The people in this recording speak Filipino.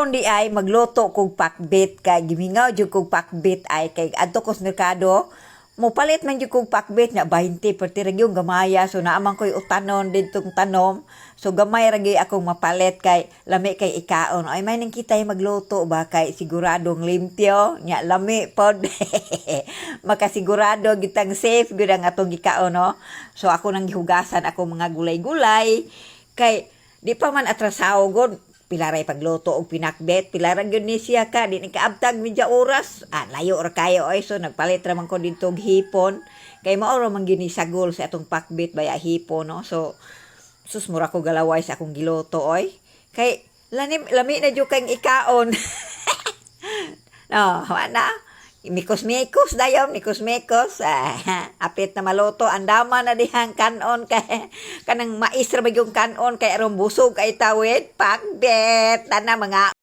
karon di ay magluto kog pakbit kay gimingaw jud kog pakbit ay kay adto ko sa merkado mo palit man jud kog pakbit nga 20 perti ra gyud gamaya so naaman koy utanon didtong tanom so gamay ra gyud akong mapalit kay lami kay ikaon ay may nang kitay magluto ba kay siguradong limpyo nya lami pod makasigurado gitang safe gyud ang atong gikaon no so ako nang gihugasan ako mga gulay-gulay kay di pa man atrasaw god pilaray pagluto og pinakbet pilaran gyud ni siya ka di nakaabtag medya oras layo ra kayo ay so nagpalit ra man ko dito og hipon kay mao ra man ginisagol sa atong pakbet baya hipon no so sus mura ko galaway sa akong giluto oy kay lami na jud kang ikaon no wala mikos-mikos dayon mikos-mikos apit na maluto andama na dihang kanon kay kanang mais ra ba yung kanon kay aron busog kay tawid pakbet tana mga